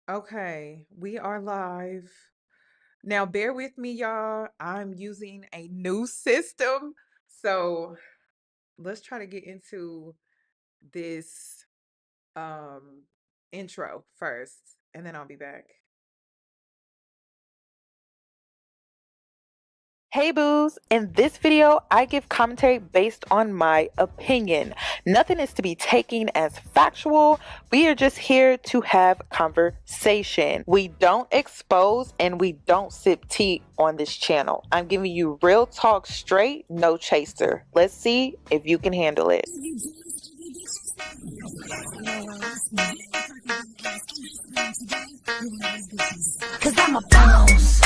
Okay, we are live. Now, bear with me, y'all. I'm using a new system. So let's try to get into this um intro first, and then I'll be back. Hey boos, in this video, I give commentary based on my opinion. Nothing is to be taken as factual. We are just here to have conversation. We don't expose and we don't sip tea on this channel. I'm giving you real talk straight, no chaser. Let's see if you can handle it. Cause I'm a boss.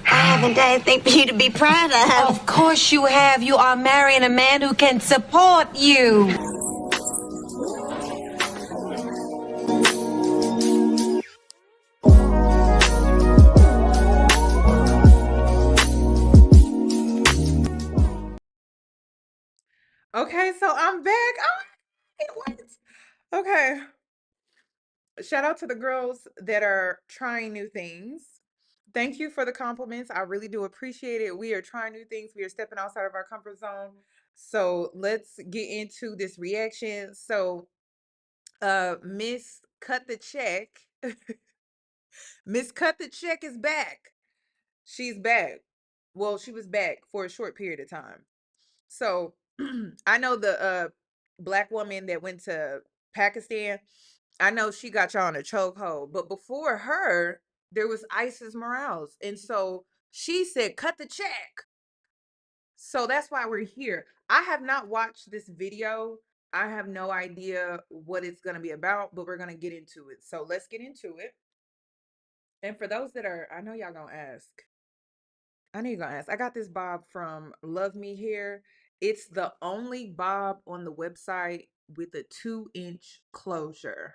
I haven't done anything for you to be proud of. Of course you have. You are marrying a man who can support you. Okay, so I'm back. Oh, what? Okay. Shout out to the girls that are trying new things. Thank you for the compliments. I really do appreciate it. We are trying new things. We are stepping outside of our comfort zone. So let's get into this reaction. So Miss Cut the Check. Miss Cut the Check is back. She's back. Well, she was back for a short period of time. So I know the black woman that went to Pakistan. I know she got y'all in a chokehold, but before her, there was Isis Morales. And so she said, cut the check. So that's why we're here. I have not watched this video. I have no idea what it's going to be about, but we're going to get into it. So let's get into it. And for those that are, I know y'all going to ask. I know you're going to ask. I got this bob from Love Me Hair. It's the only bob on the website with a 2-inch closure.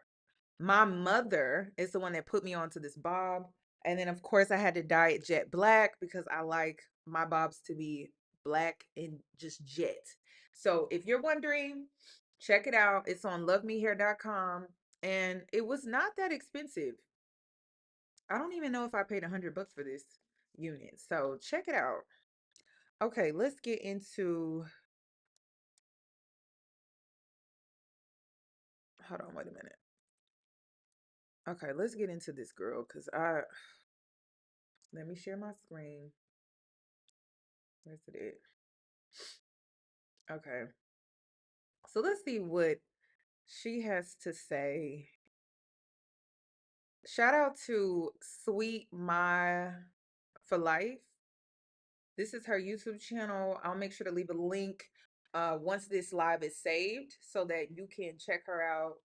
My mother is the one that put me onto this bob. And then, of course, I had to dye it jet black because I like my bobs to be black and just jet. So if you're wondering, check it out. It's on lovemehair.com. And it was not that expensive. I don't even know if I paid $100 for this unit. So check it out. Okay, let's get into. Hold on, wait a minute. Okay, let's get into this girl because let me share my screen. Where's it at? Okay. So let's see what she has to say. Shout out to Sweet My for Life. This is her YouTube channel. I'll make sure to leave a link once this live is saved so that you can check her out.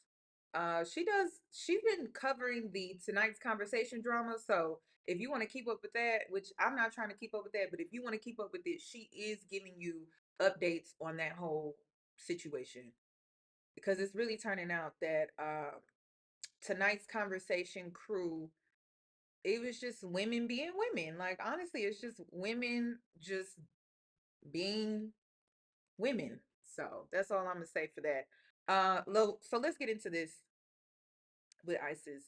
She's been covering the tonight's conversation drama. So if you want to keep up with that, which I'm not trying to keep up with that, but if you want to keep up with it, she is giving you updates on that whole situation because it's really turning out that tonight's conversation crew, it was just women being women. Like honestly, it's just women just being women. So that's all I'm gonna say for that. So let's get into this with Isis.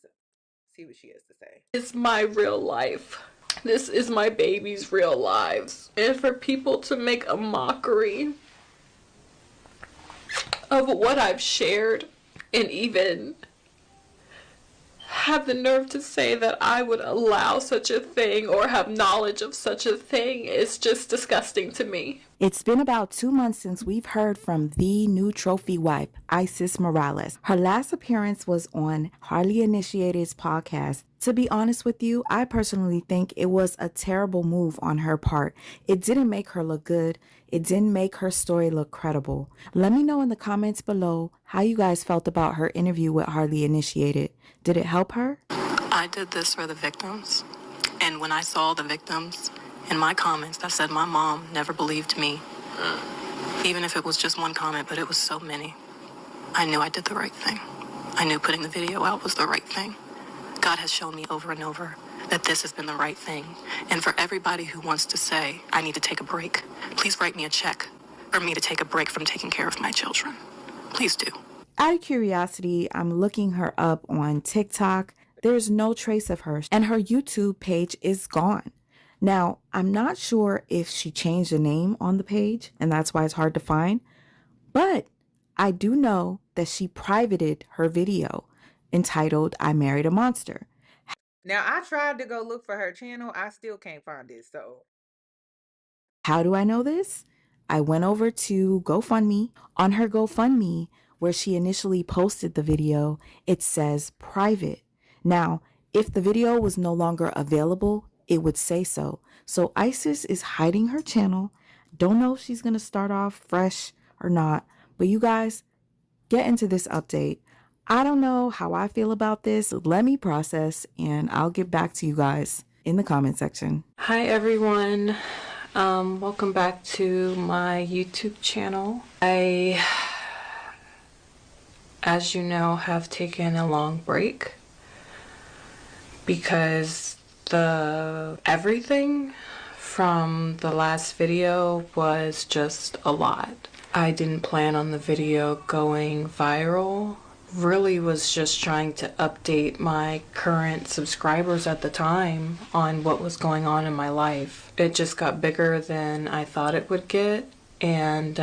See what she has to say. It's my real life. This is my baby's real lives. And for people to make a mockery of what I've shared and even have the nerve to say that I would allow such a thing or have knowledge of such a thing is just disgusting to me. It's been about 2 months since we've heard from the new trophy wife, Isis Morales. Her last appearance was on Hardly Initiated's podcast. To be honest with you, I personally think it was a terrible move on her part. It didn't make her look good. It didn't make her story look credible. Let me know in the comments below how you guys felt about her interview with Hardly Initiated. Did it help her? I did this for the victims. And when I saw the victims, in my comments, I said my mom never believed me. Even if it was just one comment, but it was so many. I knew I did the right thing. I knew putting the video out was the right thing. God has shown me over and over that this has been the right thing. And for everybody who wants to say, I need to take a break, please write me a check for me to take a break from taking care of my children. Please do. Out of curiosity, I'm looking her up on TikTok. There's no trace of her, and her YouTube page is gone. Now, I'm not sure if she changed the name on the page, and that's why it's hard to find, but I do know that she privated her video entitled I Married a Monster. Now, I tried to go look for her channel. I still can't find it. So, How do I know this? I went over to GoFundMe. On her GoFundMe, where she initially posted the video, it says private. Now, if the video was no longer available, it would say so. So Isis is hiding her channel. Don't know if she's going to start off fresh or not. But you guys, get into this update. I don't know how I feel about this. Let me process and I'll get back to you guys in the comment section. Hi everyone, welcome back to my YouTube channel. I, as you know, have taken a long break because everything from the last video was just a lot. I didn't plan on the video going viral. Really was just trying to update my current subscribers at the time on what was going on in my life. It just got bigger than I thought it would get, and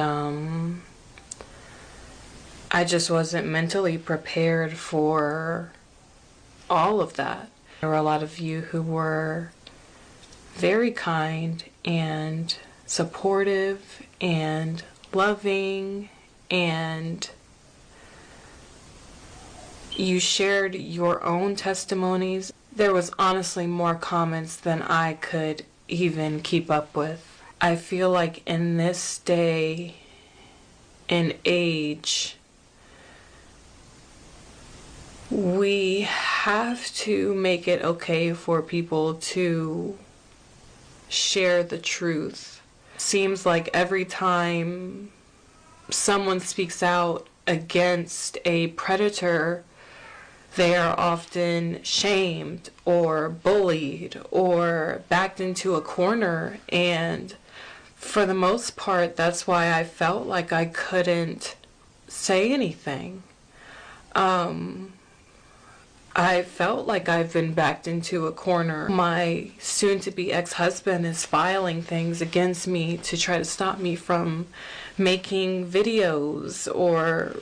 I just wasn't mentally prepared for all of that. There were a lot of you who were very kind and supportive and loving, and you shared your own testimonies. There was honestly more comments than I could even keep up with. I feel like in this day and age, we have to make it okay for people to share the truth. Seems like every time someone speaks out against a predator, they are often shamed or bullied or backed into a corner. And for the most part, that's why I felt like I couldn't say anything. I felt like I've been backed into a corner. My soon-to-be ex-husband is filing things against me to try to stop me from making videos or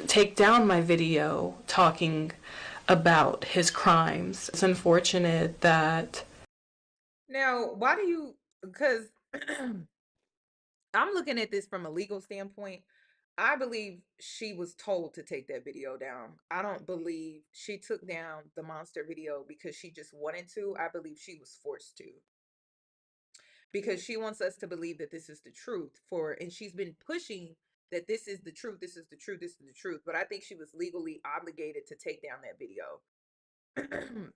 take down my video talking about his crimes. It's unfortunate that now, why do you, because I'm looking at this from a legal standpoint. I believe she was told to take that video down. I don't believe she took down the monster video because she just wanted to. I believe she was forced to, because she wants us to believe that this is the truth and she's been pushing that this is the truth, this is the truth, this is the truth. But I think she was legally obligated to take down that video.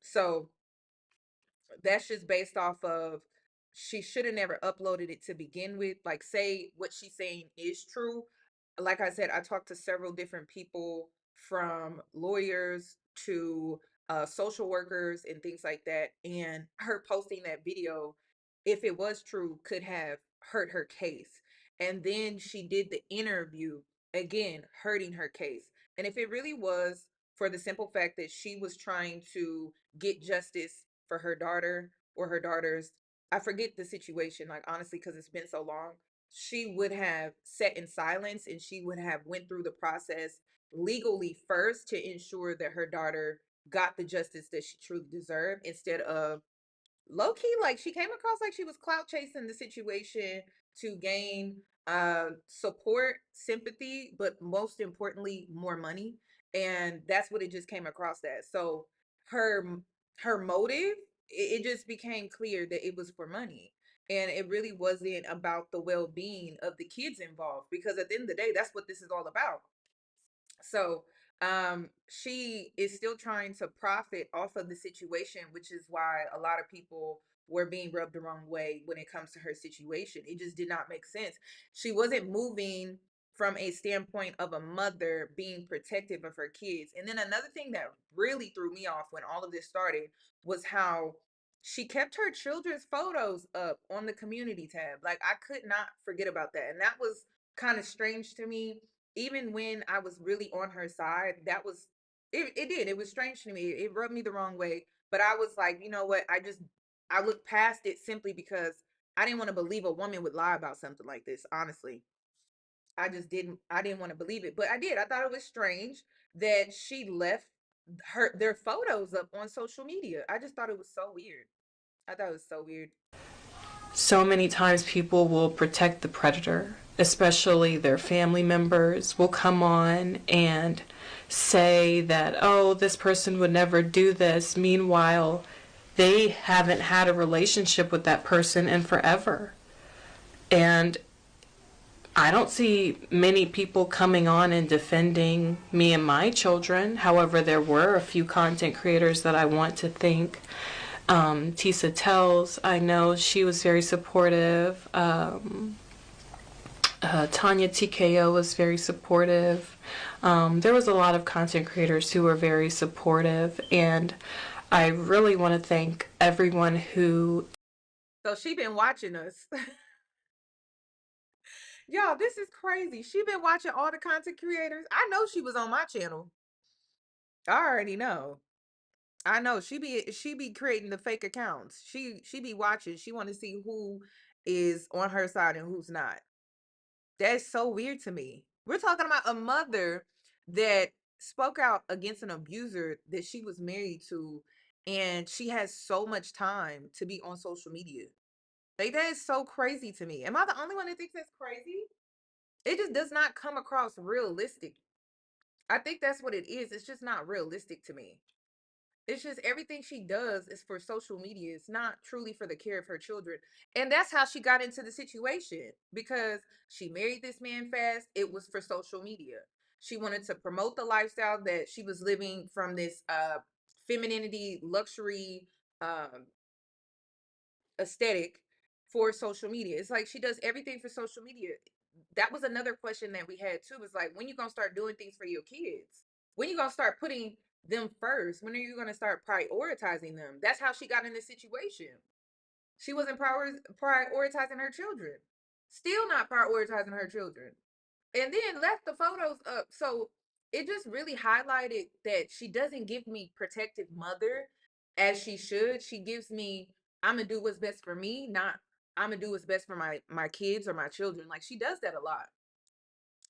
So that's just based off of, she should have never uploaded it to begin with. Like, say what she's saying is true. Like I said, I talked to several different people, from lawyers to social workers and things like that, and her posting that video, if it was true, could have hurt her case. And then she did the interview, again hurting her case. And if it really was for the simple fact that she was trying to get justice for her daughter or her daughters, I forget the situation, like, honestly, because it's been so long, she would have sat in silence and she would have went through the process legally first to ensure that her daughter got the justice that she truly deserved, instead of low key, like, she came across like she was clout chasing the situation to gain support, sympathy, but most importantly, more money. And that's what it just came across as. So her her motive, it just became clear that it was for money, and it really wasn't about the well-being of the kids involved, because at the end of the day, that's what this is all about. So she is still trying to profit off of the situation, which is why a lot of people were being rubbed the wrong way when it comes to her situation. It just did not make sense. She wasn't moving from a standpoint of a mother being protective of her kids. And then another thing that really threw me off when all of this started was how she kept her children's photos up on the community tab. Like, I could not forget about that. And that was kind of strange to me. even when I was really on her side, that was it was strange to me. It rubbed me the wrong way. But I was like, you know what? I looked past it simply because I didn't want to believe a woman would lie about something like this, honestly. I didn't want to believe it, but I did. I thought it was strange that she left their photos up on social media. I just thought it was so weird. I thought it was so weird. So many times people will protect the predator, especially their family members will come on and say that, oh, this person would never do this. Meanwhile, they haven't had a relationship with that person in forever. And I don't see many people coming on and defending me and my children. However, there were a few content creators that I want to thank. Tisa Tells, I know she was very supportive. Tanya TKO was very supportive. There was a lot of content creators who were very supportive, and I really want to thank everyone who. So she been watching us. Y'all, this is crazy. She been watching all the content creators. I know she was on my channel. I already know. I know she be creating the fake accounts. She be watching. She want to see who is on her side and who's not. That's so weird to me. We're talking about a mother that spoke out against an abuser that she was married to, and she has so much time to be on social media. Like, that is so crazy to me. Am I the only one that thinks that's crazy? It just does not come across realistic. I think that's what it is. It's just not realistic to me. It's just everything she does is for social media. It's not truly for the care of her children. And that's how she got into the situation, because she married this man fast. It was for social media. She wanted to promote the lifestyle that she was living from this femininity, luxury aesthetic for social media. It's like she does everything for social media. That was another question that we had too. Was like, when you gonna start doing things for your kids? When you gonna start putting them first? When are you gonna start prioritizing them? That's how she got in this situation. She wasn't prioritizing her children. Still not prioritizing her children. And then left the photos up. So it just really highlighted that she doesn't give me protective mother as she should. She gives me, I'm gonna do what's best for me, not I'm gonna do what's best for my kids or my children. Like, she does that a lot.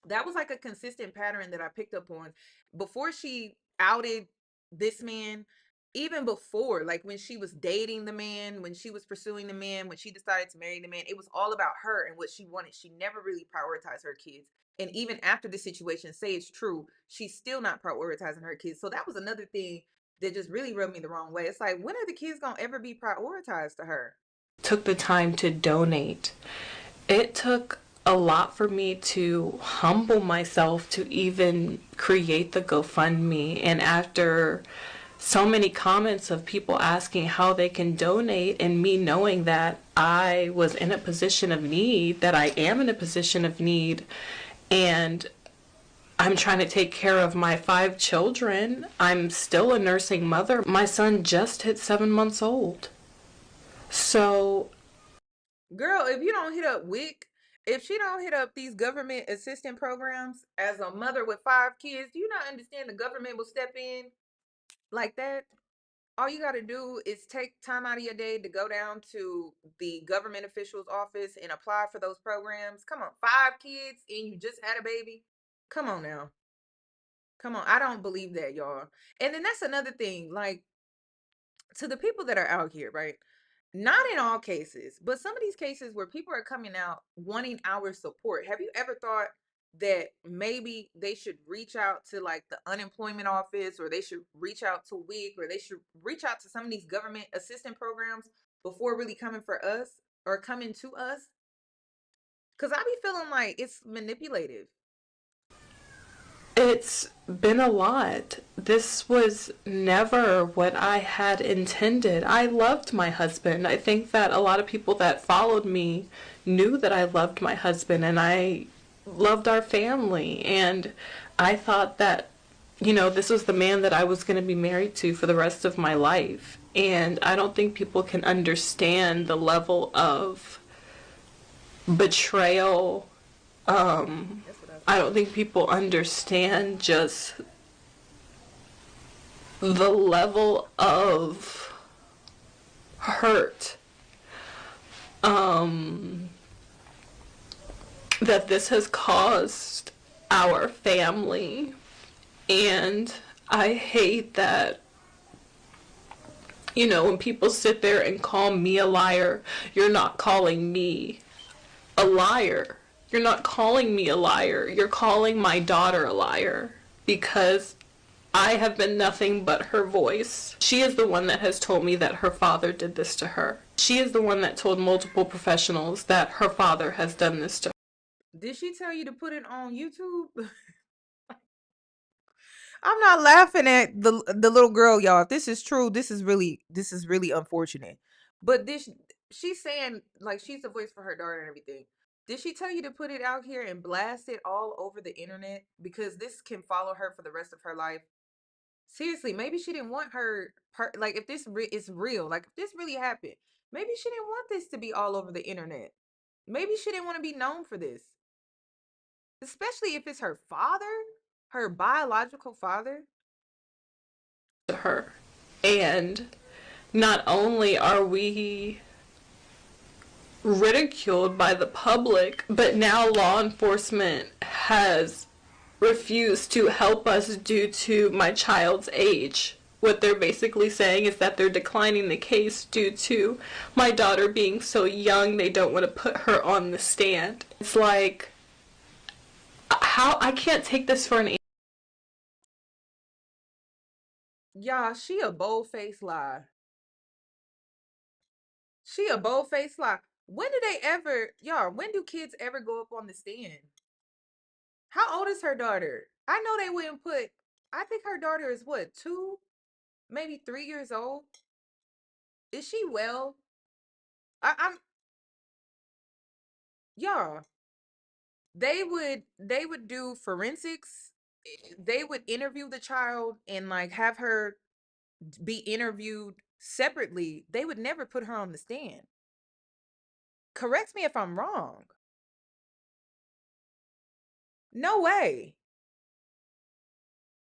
That was like a consistent pattern that I picked up on before she outed this man. Even before, like when she was dating the man, when she was pursuing the man, when she decided to marry the man, it was all about her and what she wanted. She never really prioritized her kids. And even after the situation, say it's true, she's still not prioritizing her kids. So that was another thing that just really rubbed me the wrong way. It's like, when are the kids gonna ever be prioritized to her? Took the time to donate. It took a lot for me to humble myself to even create the GoFundMe. And after so many comments of people asking how they can donate, and me knowing that I was in a position of need, that I am in a position of need, and I'm trying to take care of my 5 children. I'm still a nursing mother. My son just hit 7 months old. So, Girl, if you don't hit up WIC, if she don't hit up these government assistant programs as a mother with 5 kids, do you not understand the government will step in like that? All you got to do is take time out of your day to go down to the government official's office and apply for those programs. Come on, 5 kids and you just had a baby. Come on now. Come on. I don't believe that, y'all. And then that's another thing. Like, to the people that are out here, right? Not in all cases, but some of these cases where people are coming out wanting our support. Have you ever thought that maybe they should reach out to like the unemployment office, or they should reach out to WIC, or they should reach out to some of these government assistance programs before really coming for us or coming to us? Because I be feeling like it's manipulative. it's been a lot. This was never what I had intended. I loved my husband. I think that a lot of people that followed me knew that I loved my husband and I loved our family. And I thought that, this was the man that I was going to be married to for the rest of my life. And I don't think people can understand the level of betrayal, I don't think people understand just the level of hurt that this has caused our family. And I hate that, when people sit there and call me a liar, you're not calling me a liar. You're not calling me a liar. You're calling my daughter a liar because I have been nothing but her voice. She is the one that has told me that her father did this to her. She is the one that told multiple professionals that her father has done this to her. Did she tell you to put it on YouTube? I'm not laughing at the little girl, y'all. If this is true, this is really unfortunate. But this she's saying like she's the voice for her daughter and everything. Did she tell you to put it out here and blast it all over the internet? Because this can follow her for the rest of her life. Seriously, maybe she didn't want like if this is real, like if this really happened, maybe she didn't want this to be all over the internet. Maybe she didn't want to be known for this, especially if it's her father, her biological father. To her. And not only are we ridiculed by the public, but now law enforcement has refused to help us due to my child's age. What they're basically saying is that they're declining the case due to my daughter being so young, they don't want to put her on the stand. It's like, how I can't take this for an. Yeah, she a bold-faced lie. She a bold-faced lie. When do they ever, y'all, when do kids ever go up on the stand? How old is her daughter? I know they wouldn't put, I think her daughter is what, 2, maybe 3 years old? Is she well? I'm, y'all, they would do forensics. They would interview the child and like have her be interviewed separately. They would never put her on the stand. Correct me if I'm wrong. No way.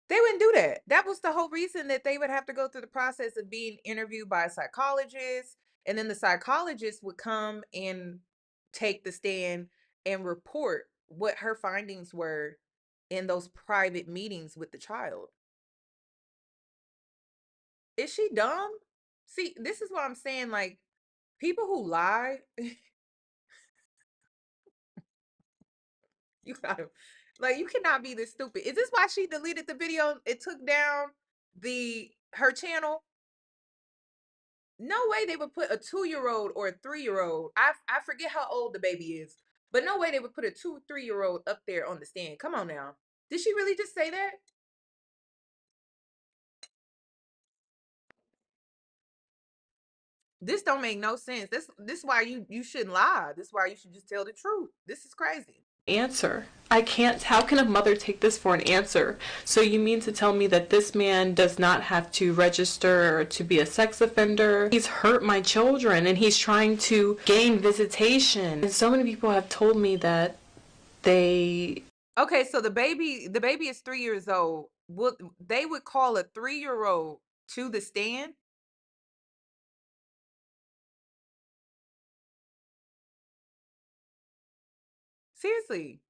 They wouldn't do that. That was the whole reason that they would have to go through the process of being interviewed by a psychologist. And then the psychologist would come and take the stand and report what her findings were in those private meetings with the child. Is she dumb? See, this is what I'm saying. Like, people who lie, you gotta, like, you cannot be this stupid. Is this why she deleted the video? It took down her channel. No way they would put a 2-year-old or a 3-year-old. I forget how old the baby is, but no way they would put a 2, 3-year-old up there on the stand. Come on now. Did she really just say that? This don't make no sense. This is why you shouldn't lie. This is why you should just tell the truth. This is crazy. Answer. I can't. How can a mother take this for an answer? So you mean to tell me that this man does not have to register to be a sex offender? He's hurt my children and he's trying to gain visitation. And so many people have told me that they. Okay, so the baby is 3 years old. They would call a 3-year-old to the stand? Seriously.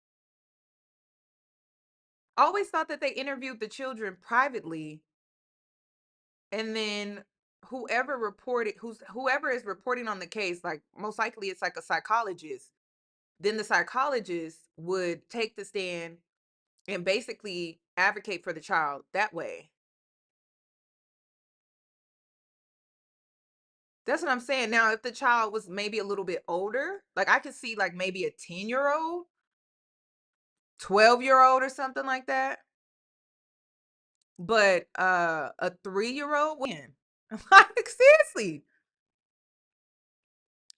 I always thought that they interviewed the children privately, and then whoever is reporting on the case, like most likely it's like a psychologist, then the psychologist would take the stand and basically advocate for the child that way. That's what I'm saying. Now, if the child was maybe a little bit older, like I could see like maybe a 10-year-old, 12-year-old or something like that. But a 3-year-old when? Like seriously.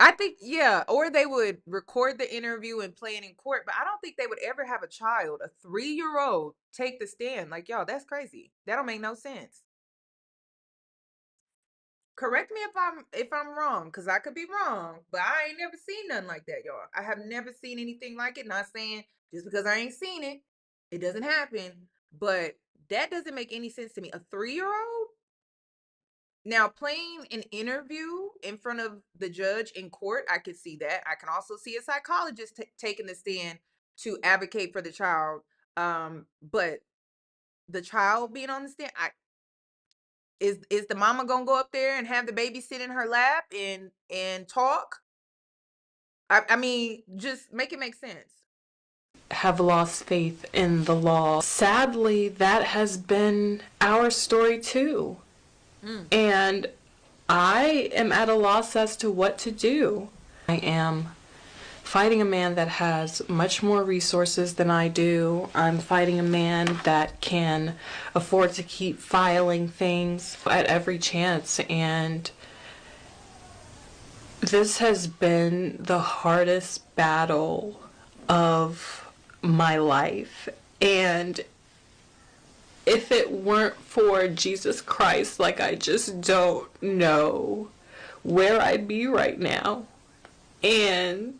I think, yeah, or they would record the interview and play it in court, but I don't think they would ever have a child, a 3-year-old, take the stand. Like, y'all, that's crazy. That don't make no sense. Correct me if I'm wrong, because I could be wrong, but I ain't never seen nothing like that, y'all. I have never seen anything like it. Not saying Just because I ain't seen it, it doesn't happen. But that doesn't make any sense to me. A 3-year-old? Now, playing an interview in front of the judge in court, I could see that. I can also see a psychologist taking the stand to advocate for the child. But the child being on the stand, is the mama gonna go up there and have the baby sit in her lap and talk? I mean, just make it make sense. Have lost faith in the law. Sadly, that has been our story too. Mm. And I am at a loss as to what to do. I am fighting a man that has much more resources than I do. I'm fighting a man that can afford to keep filing things at every chance. And this has been the hardest battle of my life. And if it weren't for Jesus Christ, like, I just don't know where I'd be right now. And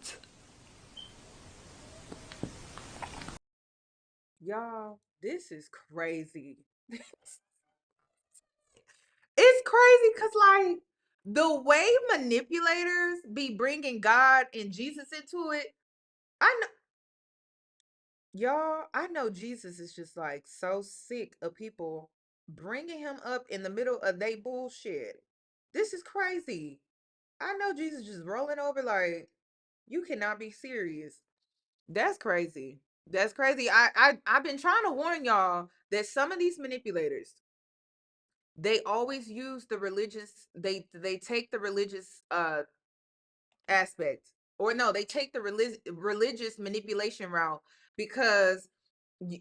Y'all, this is crazy. It's crazy because, like, the way manipulators be bringing God and Jesus into it, I know, y'all, I know Jesus is just like so sick of people bringing him up in the middle of they bullshit. This is crazy. I know Jesus just rolling over like, you cannot be serious. That's crazy. That's crazy. I've been trying to warn y'all that some of these manipulators, they always use the religious, they take the religious aspect, or no, they take the religious manipulation route, because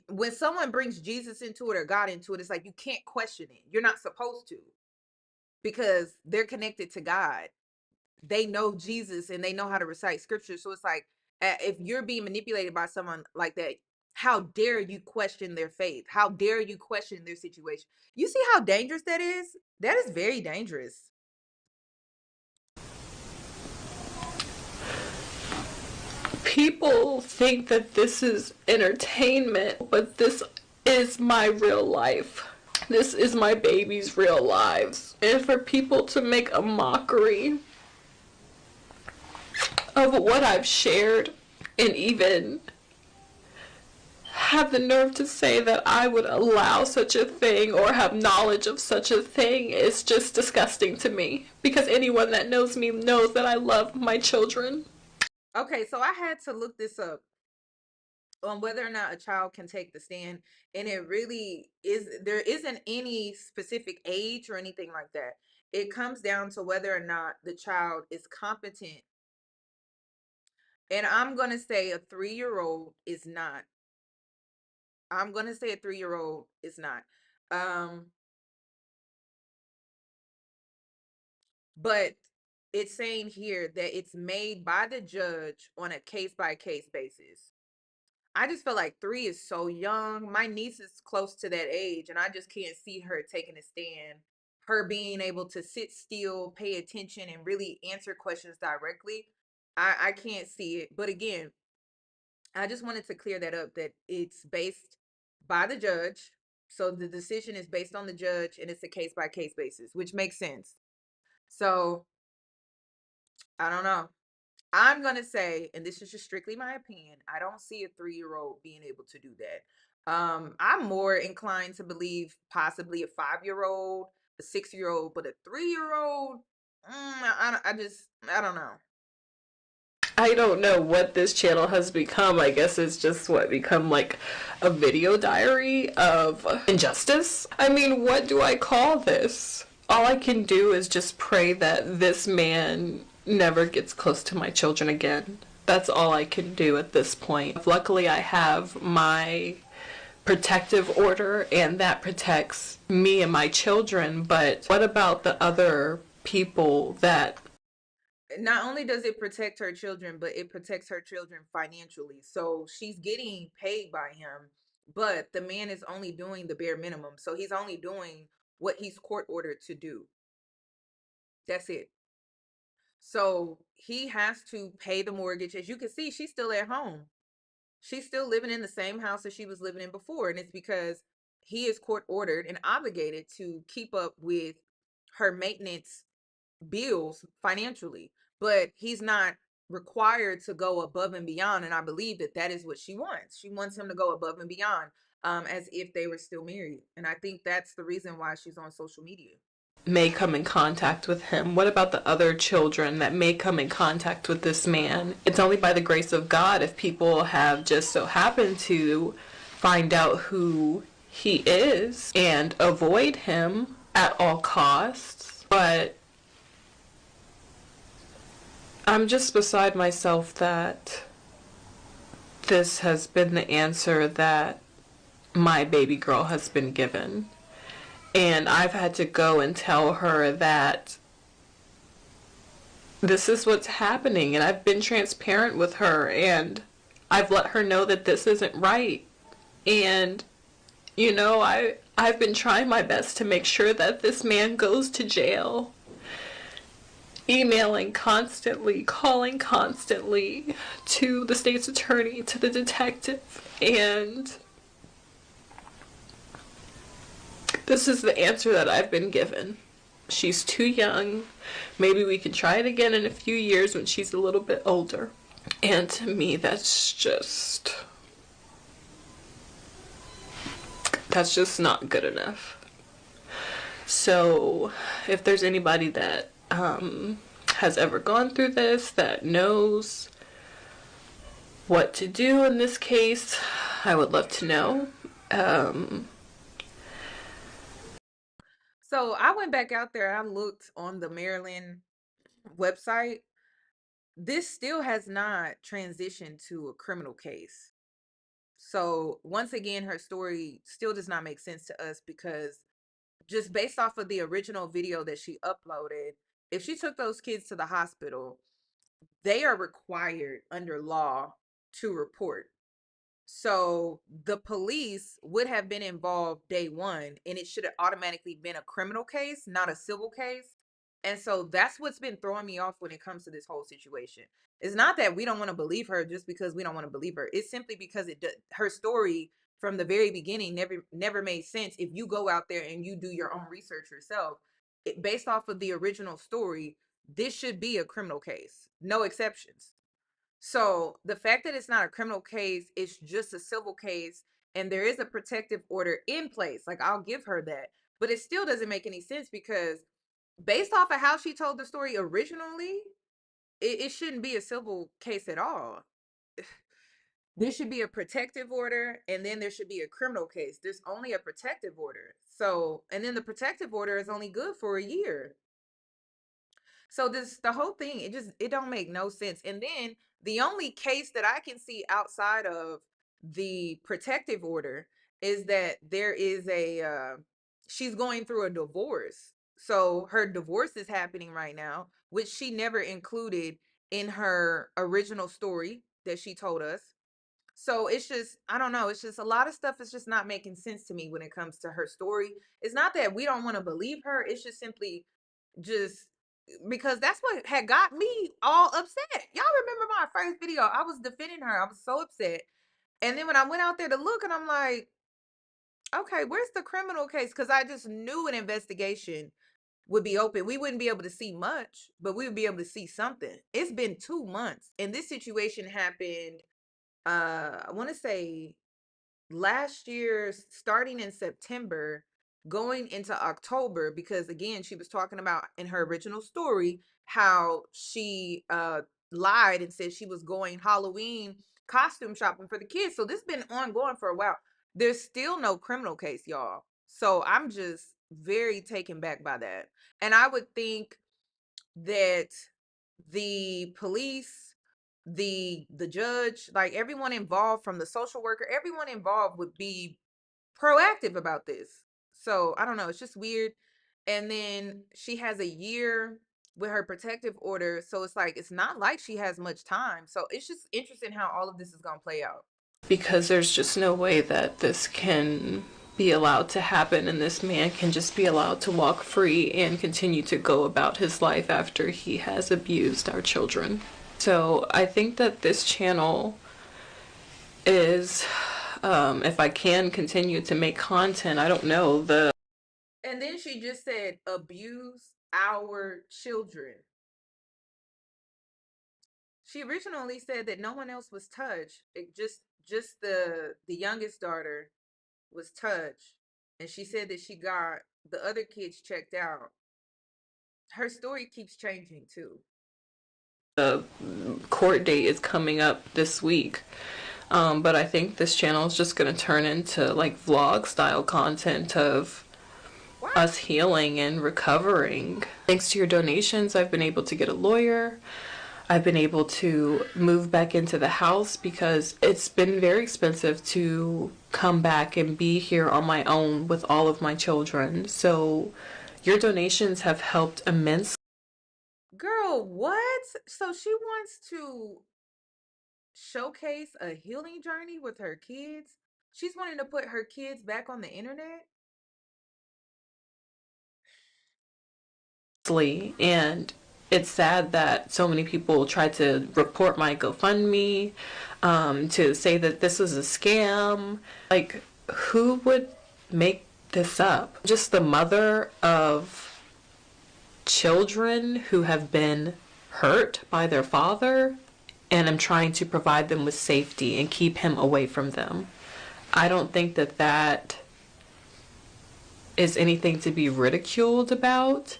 when someone brings Jesus into it or God into it, it's like you can't question it. You're not supposed to, because they're connected to God. They know Jesus and they know how to recite scripture. So it's like, if you're being manipulated by someone like that, how dare you question their faith? How dare you question their situation? You see how dangerous that is? That is very dangerous. people think that this is entertainment, but this is my real life. This is my baby's real lives. And for people to make a mockery of what I've shared, and even have the nerve to say that I would allow such a thing or have knowledge of such a thing, is just disgusting to me. Because anyone that knows me knows that I love my children. Okay, so I had to look this up on whether or not a child can take the stand, and it really is, there isn't any specific age or anything like that. It comes down to whether or not the child is competent, and I'm going to say a 3-year-old is not. I'm going to say a 3-year-old is not. um but it's saying here that it's made by the judge on a case by case basis. I just feel like 3 is so young. My niece is close to that age, and I just can't see her taking a stand. Her being able to sit still, pay attention, and really answer questions directly. I can't see it. But again, I just wanted to clear that up, that it's based by the judge. So the decision is based on the judge, and it's a case by case basis, which makes sense. So I don't know. I'm gonna say, and this is just strictly my opinion, I don't see a 3-year-old being able to do that. I'm more inclined to believe possibly a 5-year-old, a 6-year-old, but a 3-year-old, I don't know. I don't know what this channel has become. I guess it's just what become like a video diary of injustice. I mean, what do I call this? All I can do is just pray that this man never gets close to my children again. That's all I can do at this point. Luckily, I have my protective order, and that protects me and my children. But what about the other people that Not only does it protect her children, but it protects her children financially. So she's getting paid by him, but the man is only doing the bare minimum. So he's only doing what he's court ordered to do. That's it. So he has to pay the mortgage. As you can see, she's still at home. She's still living in the same house that she was living in before. And it's because he is court ordered and obligated to keep up with her maintenance bills financially, but he's not required to go above and beyond. And I believe that that is what she wants. She wants him to go above and beyond, as if they were still married. And I think that's the reason why she's on social media. May come in contact with him. What about the other children that may come in contact with this man? It's only by the grace of God if people have just so happened to find out who he is and avoid him at all costs. But I'm just beside myself that this has been the answer that my baby girl has been given. And I've had to go and tell her that this is what's happening. And I've been transparent with her. And I've let her know that this isn't right. And, you know, I've been trying my best to make sure that this man goes to jail. Emailing constantly, calling constantly to the state's attorney, to the detective. And this is the answer that I've been given. She's too young. Maybe we can try it again in a few years when she's a little bit older. And to me, that's just not good enough. So if there's anybody that has ever gone through this, that knows what to do in this case, I would love to know. So I went back out there and I looked on the Maryland website. This still has not transitioned to a criminal case. So once again, her story still does not make sense to us, because just based off of the original video that she uploaded, if she took those kids to the hospital, they are required under law to report. So the police would have been involved day one, and it should have automatically been a criminal case, not a civil case. And so that's what's been throwing me off when it comes to this whole situation. It's not that we don't want to believe her just because we don't want to believe her. It's simply because her story from the very beginning never made sense. If you go out there and you do your own research yourself, based off of the original story, this should be a criminal case, no exceptions. So the fact that it's not a criminal case, it's just a civil case, and there is a protective order in place. Like, I'll give her that. But it still doesn't make any sense, because based off of how she told the story originally, it shouldn't be a civil case at all. There should be a protective order, and then there should be a criminal case. There's only a protective order. So, and then the protective order is only good for a year. So the whole thing, it don't make no sense. And then the only case that I can see outside of the protective order is that there is she's going through a divorce. So her divorce is happening right now, which she never included in her original story that she told us. So it's just, I don't know, it's just a lot of stuff is just not making sense to me when it comes to her story. It's not that we don't want to believe her, it's just simply just because that's what had got me all upset. Y'all remember my first video? I was defending her. I was so upset. And then when I went out there to look, and I'm like, okay, where's the criminal case? Because I just knew an investigation would be open. We wouldn't be able to see much, but we would be able to see something. It's been 2 months, and this situation happened, I want to say last year, starting in September, going into October, because again, she was talking about in her original story how she lied and said she was going Halloween costume shopping for the kids. So this has been ongoing for a while. There's still no criminal case, y'all. So I'm just very taken back by that. And I would think that the police, the judge, like everyone involved, from the social worker, everyone involved would be proactive about this. So I don't know, it's just weird. And then she has a year with her protective order, so it's like it's not like she has much time. So it's just interesting how all of this is going to play out, Because there's just no way that this can be allowed to happen, and this man can just be allowed to walk free and continue to go about his life after he has abused our children. So I think that this channel is if I can continue to make content. I don't know. And then she just said, abuse our children. She originally said that no one else was touched. It just the youngest daughter was touched. And she said that she got the other kids checked out. Her story keeps changing too. The court date is coming up this week. But I think this channel is just going to turn into like vlog style content of us healing and recovering. Thanks to your donations, I've been able to get a lawyer. I've been able to move back into the house because it's been very expensive to come back and be here on my own with all of my children. So your donations have helped immensely. Girl, what? So she wants to showcase a healing journey with her kids? She's wanting to put her kids back on the internet? And it's sad that so many people tried to report my GoFundMe, to say that this was a scam. Like, who would make this up? Just the mother of children who have been hurt by their father, and I'm trying to provide them with safety and keep him away from them. I don't think that that is anything to be ridiculed about.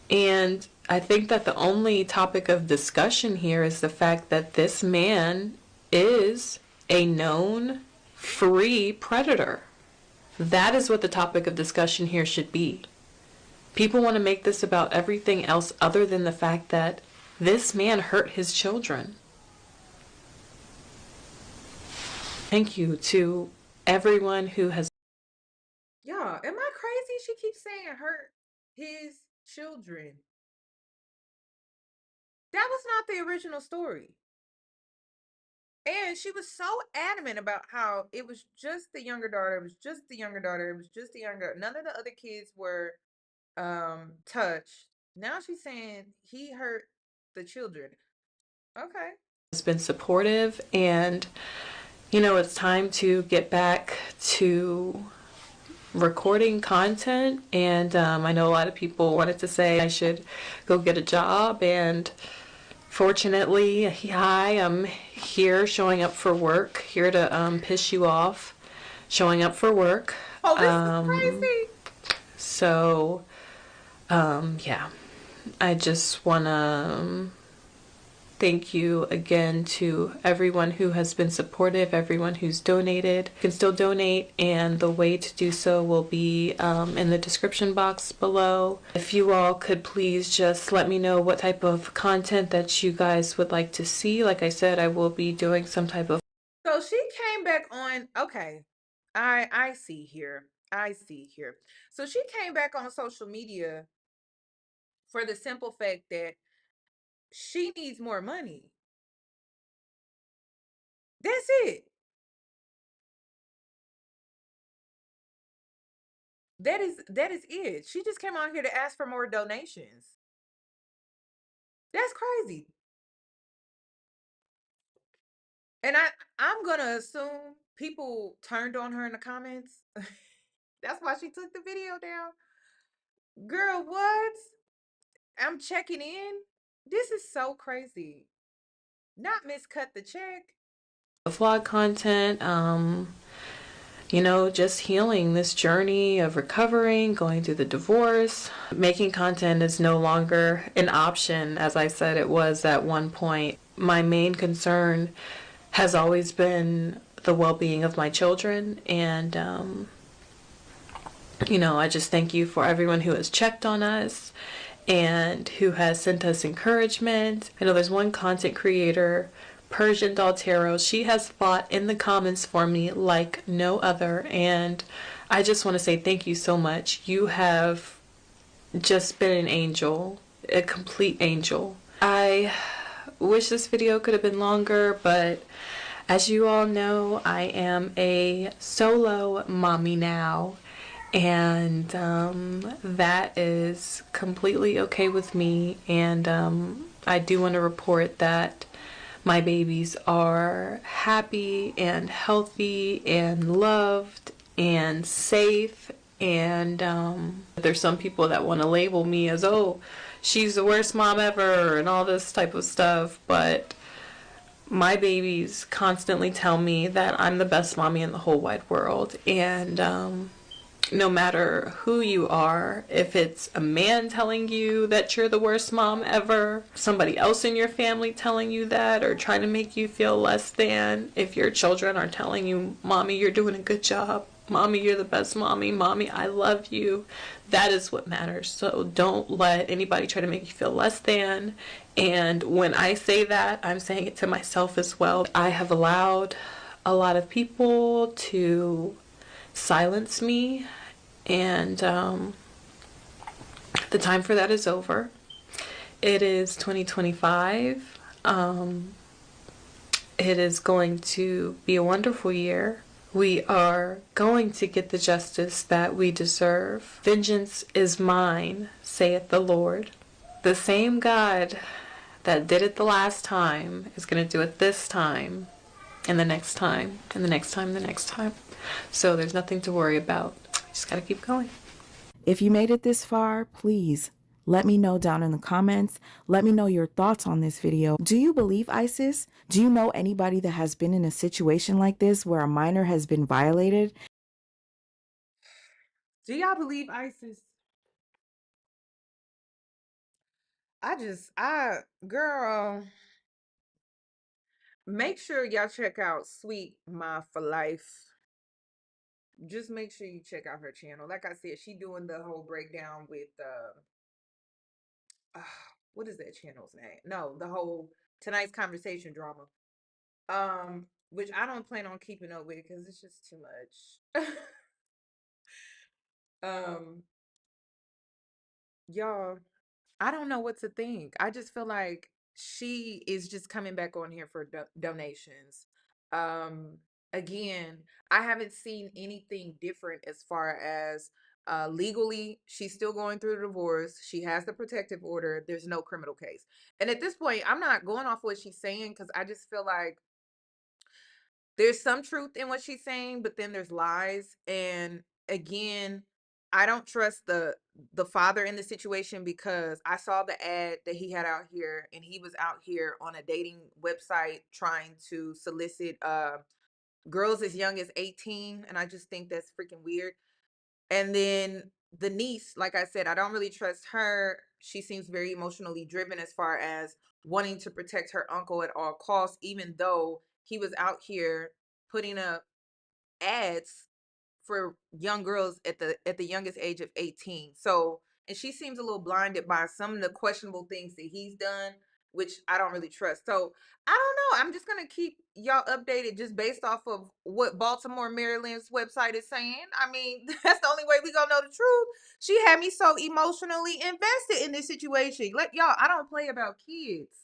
And I think that the only topic of discussion here is the fact that this man is a known free predator. That is what the topic of discussion here should be. People want to make this about everything else other than the fact that this man hurt his children. Thank you to everyone who has. Yeah, am I crazy? She keeps saying hurt his children. That was not the original story. And she was so adamant about how it was just the younger daughter, it was just the younger daughter, it was just the younger. None of the other kids were touched. Now she's saying he hurt the children. Okay. Has been supportive, and you know, it's time to get back to recording content. And I know a lot of people wanted to say I should go get a job, and fortunately, hi, I'm here showing up for work, here to piss you off, showing up for work. Oh, this is crazy. So yeah, I just want to thank you again to everyone who has been supportive, everyone who's donated. You can still donate, and the way to do so will be in the description box below. If you all could please just let me know what type of content that you guys would like to see. Like I said, I will be doing some type of. So she came back on. Okay, I see here. I see here. So she came back on social media for the simple fact that she needs more money. That's it. That is it. She just came on here to ask for more donations. That's crazy. And I'm gonna assume people turned on her in the comments. That's why she took the video down. Girl, what? I'm checking in. This is so crazy. Not miscut the check. Vlog content, you know, just healing this journey of recovering, going through the divorce. Making content is no longer an option, as I said it was at one point. My main concern has always been the well-being of my children, and you know, I just thank you for everyone who has checked on us and who has sent us encouragement. I know there's one content creator, Persian Doll Tarot. She has fought in the comments for me like no other, and I just want to say thank you so much. You have just been an angel, a complete angel. I wish this video could have been longer, but as you all know, I am a solo mommy now, and that is completely okay with me. And I do want to report that my babies are happy and healthy and loved and safe. And there's some people that want to label me as, oh, she's the worst mom ever and all this type of stuff. But my babies constantly tell me that I'm the best mommy in the whole wide world. And no matter who you are, if it's a man telling you that you're the worst mom ever, somebody else in your family telling you that or trying to make you feel less than, if your children are telling you, Mommy, you're doing a good job, Mommy, you're the best mommy, Mommy, I love you, that is what matters. So don't let anybody try to make you feel less than. And when I say that, I'm saying it to myself as well. I have allowed a lot of people to silence me, and the time for that is over. It is 2025. It is going to be a wonderful year. We are going to get the justice that we deserve. Vengeance is mine, saith the Lord. The same God that did it the last time is going to do it this time, and the next time, and the next time, and the next time. So there's nothing to worry about. Just got to keep going. If you made it this far, please let me know down in the comments. Let me know your thoughts on this video. Do you believe ISIS? Do you know anybody that has been in a situation like this where a minor has been violated? Do y'all believe ISIS? Girl, make sure y'all check out Sweet My for Life. Just make sure you check out her channel. Like I said, she doing the whole breakdown with uh, what is that channel's name? No, the whole tonight's conversation drama. Which I don't plan on keeping up with because it's just too much. um, y'all, I don't know what to think. I just feel like she is just coming back on here for donations. Um, Again, I haven't seen anything different as far as legally. She's still going through the divorce. She has the protective order. There's no criminal case. And at this point, I'm not going off what she's saying because I just feel like there's some truth in what she's saying, but then there's lies. And again, I don't trust the father in the situation because I saw the ad that he had out here, and he was out here on a dating website trying to solicit girls as young as 18, and I just think that's freaking weird. And then the niece, like I said, I don't really trust her. She seems very emotionally driven as far as wanting to protect her uncle at all costs, even though he was out here putting up ads for young girls at the youngest age of 18. So, and she seems a little blinded by some of the questionable things that he's done, which I don't really trust. So, I don't know. I'm just going to keep y'all updated just based off of what Baltimore, Maryland's website is saying. I mean, that's the only way we going to know the truth. She had me so emotionally invested in this situation. Let y'all, I don't play about kids.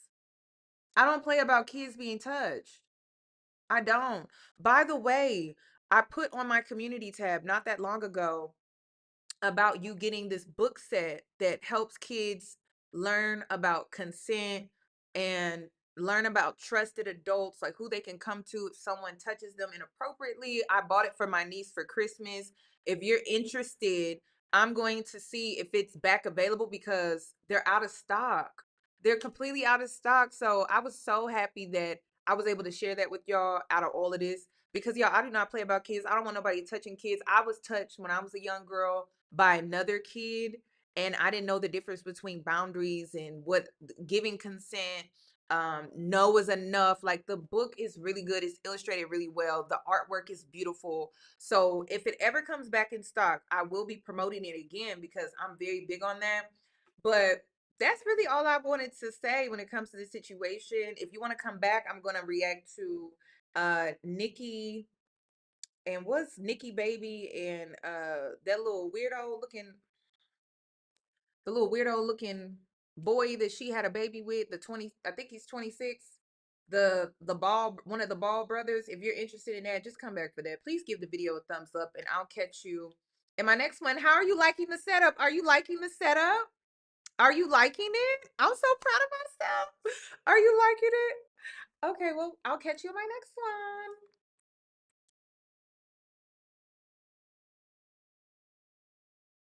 I don't play about kids being touched. I don't. By the way, I put on my community tab not that long ago about you getting this book set that helps kids learn about consent and learn about trusted adults, like who they can come to if someone touches them inappropriately. I bought it for my niece for Christmas. If you're interested, I'm going to see if it's back available because they're out of stock. They're completely out of stock. So I was so happy that I was able to share that with y'all out of all of this because y'all, I do not play about kids. I don't want nobody touching kids. I was touched when I was a young girl by another kid, and I didn't know the difference between boundaries and what giving consent. No is enough. Like, the book is really good. It's illustrated really well. The artwork is beautiful. So if it ever comes back in stock, I will be promoting it again because I'm very big on that. But that's really all I wanted to say when it comes to this situation. If you want to come back, I'm going to react to Nikki, and what's Nikki Baby and that little weirdo looking boy that she had a baby with, the 20, I think he's 26, the ball, one of the Ball brothers. If you're interested in that, just come back for that. Please give the video a thumbs up, and I'll catch you in my next one. How are you liking the setup? Are you liking the setup? Are you liking it? I'm so proud of myself. Are you liking it? Okay, well, I'll catch you in my next one.